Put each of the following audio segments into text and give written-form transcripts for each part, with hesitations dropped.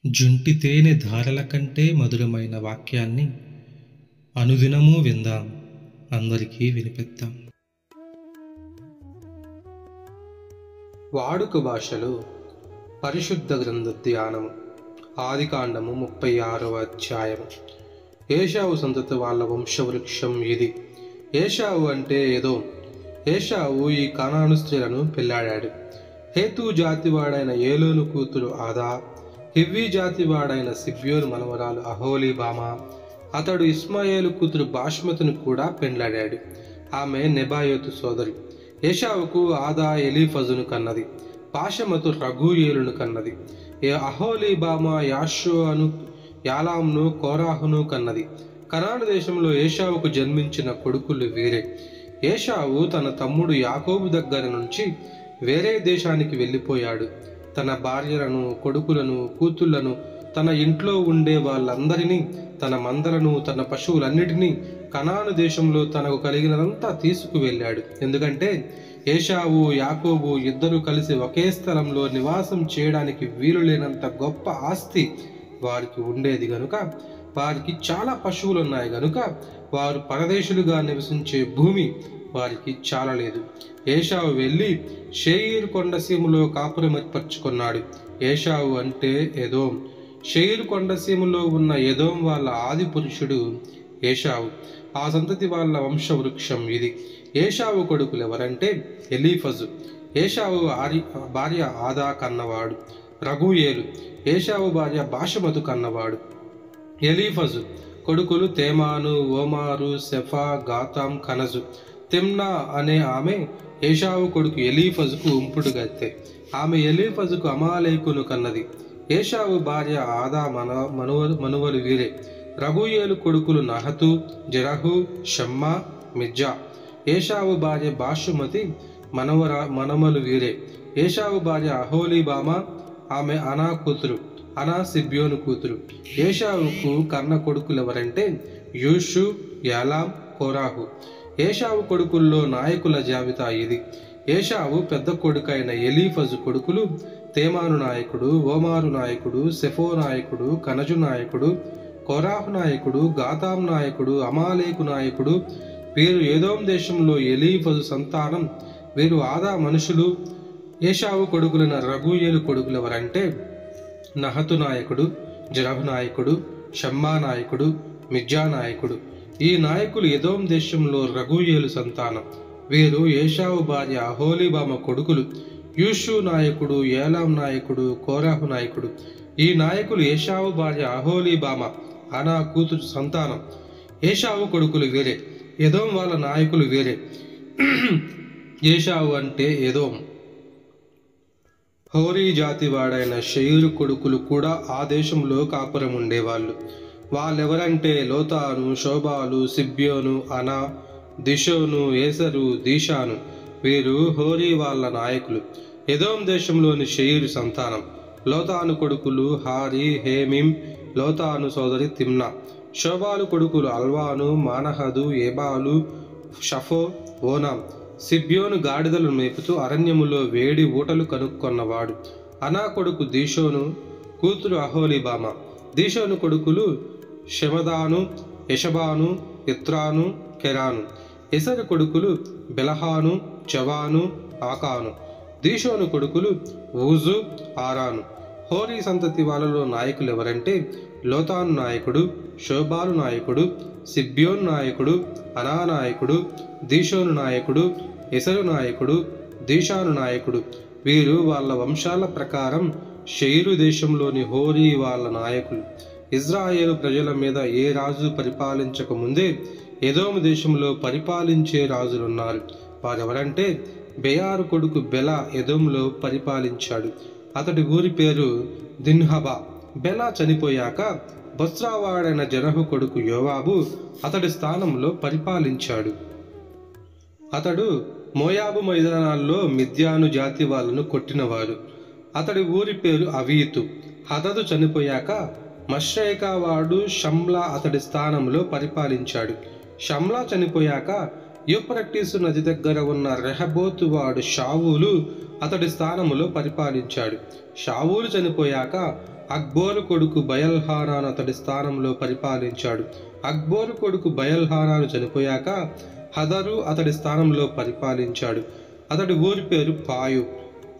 జుంటి తేనె ధారల కంటే మధురమైన వాక్యాన్ని అనుదినము విందాం, అందరికీ వినిపిద్దాం. వాడుక భాషలో పరిశుద్ధ గ్రంథ ధ్యానము. ఆదికాండము 36వ అధ్యాయము. ఏశావు సంతతి వాళ్ళ వంశవృక్షం ఇది. ఏశావు అంటే ఎదోం. ఏశావు ఈ కనాను స్త్రీలను పెళ్లాడాడు. హేతు జాతివాడైన ఏలోను కూతురు ఆదా, హివ్వీ జాతివాడైన సిబ్యోను మనవరాలు అహోలీబామా. అతడు ఇస్మాయేలు కూతురు బాష్మతిని కూడా పెండ్లాడాడు. ఆమె నెబాయోతు సోదరి. ఏశావుకు ఆదా ఎలీఫజును కన్నది. బాషమతు రఘూయేలును కన్నది. అహోలీబామా యాషోను, యాలాంను, కోరాహును కన్నది. కనాను దేశంలో ఏశావుకు జన్మించిన కొడుకులు వీరే. ఏశావు తన తమ్ముడు యాకోబు దగ్గర నుంచి వేరే దేశానికి వెళ్ళిపోయాడు. తన భార్యలను, కొడుకులను, కూతుళ్లను, తన ఇంట్లో ఉండే వాళ్ళందరినీ, తన మందలను, తన పశువులన్నిటినీ కనాను దేశంలో తనకు కలిగినదంతా తీసుకువెళ్ళాడు. ఎందుకంటే ఏశావు, యాకోబు ఇద్దరు కలిసి ఒకే స్థలంలో నివాసం చేయడానికి వీలు లేనంత గొప్ప ఆస్తి వారికి ఉండేది గనుక, వారికి చాలా పశువులున్నాయి గనుక వారు పరదేశులుగా నివసించే భూమి వారికి చాలలేదు. ఏశావు వెళ్ళి షేయిర్ కొండసీమలో కాపురం ఏర్పరచుకున్నాడు. ఏశావు అంటే ఎదోం. షేయిర్ కొండసీమలో ఉన్న ఎదోం వాళ్ళ ఆది పురుషుడు ఏశావు. ఆ సంతతి వాళ్ళ వంశవృక్షం ఇది. ఏశావు కొడుకులు ఎవరంటే ఎలీఫజు. ఏశావు భార్య ఆదా కన్నవాడు రఘూయేలు. ఏశావు భార్య బాషమతు కన్నవాడు. ఎలీఫజు కొడుకులు తేమాను, ఓమారు, సెఫా, గాతాం, కనజు. తిమ్నా అనే ఆమె ఏశావు కొడుకు ఎలీఫజుకు ఉంపుడు గత్తె. ఆమె ఎలీఫజుకు అమాలేకును కన్నది. ఏశావు భార్య ఆదా మనువలు వీరే. రఘూయేలు కొడుకులు నహతు, జెరహు, షమ్మా, మిజ్జా. ఏశావు భార్య బాషుమతి మనమలు వీరే. ఏశావు భార్య అహోలీబామా. ఆమె అనా కూతురు. అనా సిబ్యోను కూతురు. ఏశావుకు కన్న కొడుకులు ఎవరంటే యూషు, యాలాం, కోరాహు. ఏశావు కొడుకుల్లో నాయకుల జాబితా ఇది. ఏశావు పెద్ద కొడుకైన ఎలీఫజు కొడుకులు తేమాను నాయకుడు, ఓమారు నాయకుడు, సెఫో నాయకుడు, కనజు నాయకుడు, కోరాహు నాయకుడు, గాతాం నాయకుడు, అమాలేకు నాయకుడు. వీరు ఏదోం దేశంలో ఎలీఫజు సంతానం. వీరు ఆదా మనుషులు. ఏశావు కొడుకులైన రఘూయేలు కొడుకులు ఎవరంటే నహతు నాయకుడు, జెరహు నాయకుడు, షమ్మా నాయకుడు, మిజ్జా నాయకుడు. ఈ నాయకులు ఎదోం దేశంలో రఘూయేలు సంతానం. వీరు ఏశావు భార్య అహోలీబామ కొడుకులు. యూషు నాయకుడు, ఏలాం నాయకుడు, కోరాహు నాయకుడు. ఈ నాయకులు ఏశావు భార్య అహోలీబామ అనా కూతురు సంతానం. ఏశావు కొడుకులు వీరే. ఎదోం వాళ్ళ నాయకులు వీరే. ఏశావు అంటే ఎదోం. హోరీ జాతి వాడైన షెయిరు కొడుకులు కూడా ఆ దేశంలో కాపురం ఉండేవాళ్ళు. వాళ్ళెవరంటే లోతాను, శోబాలు, సిబ్యోను, అనా, దిషోను, ఏసరు, దీషాను. వీరు హోరీ వాళ్ళ నాయకులు. ఎదోం దేశంలోని షెయిరు సంతానం. లోతాను కొడుకులు హారి, హేమిం. లోతాను సోదరి తిమ్నా. శోబాలు కొడుకులు అల్వాను, మానహదు, ఏబాలు, షఫో, ఓనాం. సిబ్యోను గాడిదలు మేపుతూ అరణ్యములో వేడి ఊటలు కనుక్కొన్నవాడు. అనా కొడుకు దీషోను, కూతురు అహోలీబామ. దీషోను కొడుకులు షెమదాను, యషబాను, ఇత్రాను, కెరాను. ఎసరు కొడుకులు బెలహాను, చవాను, ఆకాను. దీషోను కొడుకులు ఊజు, ఆరాను. హోరీ సంతతి వాళ్ళలో నాయకులు ఎవరంటే లోతాను నాయకుడు, శోబాలు నాయకుడు, సిబ్యోను నాయకుడు, అనా నాయకుడు, దీషోను నాయకుడు, ఎసరు నాయకుడు, దీషాను నాయకుడు. వీరు వాళ్ళ వంశాల ప్రకారం షెయిరు దేశంలోని హోరీ వాళ్ళ నాయకులు. ఇజ్రాయేలు ప్రజల మీద ఏ రాజు పరిపాలించక ముందే ఎదోము దేశంలో పరిపాలించే రాజులున్నారు. వారెవరంటే బెయారు కొడుకు బెల ఎదోములో పరిపాలించాడు. అతడి ఊరి పేరు దిన్హబా. బెల చనిపోయాక బొస్రావాడైన జెరహు కొడుకు యోవాబు అతడి స్థానంలో పరిపాలించాడు. అతడు మోయాబు మైదానాల్లో మిద్యాను జాతి వాళ్ళను కొట్టినవాడు. అతడి ఊరి పేరు అవీతు. హదదు చనిపోయాక మశ్రేకా వాడు షమ్లా అతడి స్థానంలో పరిపాలించాడు. షమ్లా చనిపోయాక యూఫ్రటీసు నది దగ్గర ఉన్న రెహబోతు వాడు షావూలు అతడి స్థానములో పరిపాలించాడు. షావూలు చనిపోయాక అక్బోరు కొడుకు బయల్హానాను అతడి స్థానంలో పరిపాలించాడు. అక్బోరు కొడుకు బయల్హానాను చనిపోయాక హదరు అతడి స్థానంలో పరిపాలించాడు. అతడి ఊరి పేరు పాయు.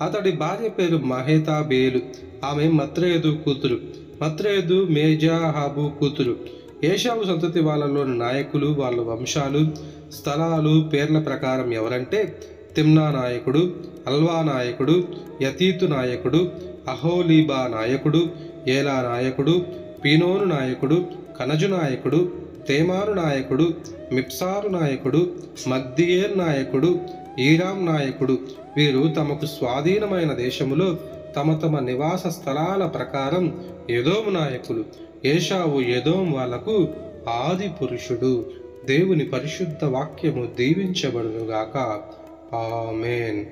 అతడి భార్య పేరు మహేతాబేలు. ఆమె మత్రేదు కూతురు. మత్రేదు మేజాహాబు కూతురు. ఏషావు సంతతి వాళ్ళలోని నాయకులు, వాళ్ళ వంశాలు, స్థలాలు, పేర్ల ప్రకారం ఎవరంటే తిమ్నా నాయకుడు, అల్వా నాయకుడు, యతీతు నాయకుడు, అహోలీబా నాయకుడు, ఏలా నాయకుడు, పీనోను నాయకుడు, కనజు నాయకుడు, తేమాను నాయకుడు, మిప్సారు నాయకుడు, మగ్దియేర్ నాయకుడు, ఈరాం నాయకుడు. వీరు తమకు స్వాధీనమైన దేశములో తమ తమ నివాస స్థలాల ప్రకారం ఎదోము నాయకులు. ఏషావు ఎదోం వాళ్లకు ఆది పురుషుడు. దేవుని పరిశుద్ధ వాక్యము దీవించబడునుగాక. ఆమేన్.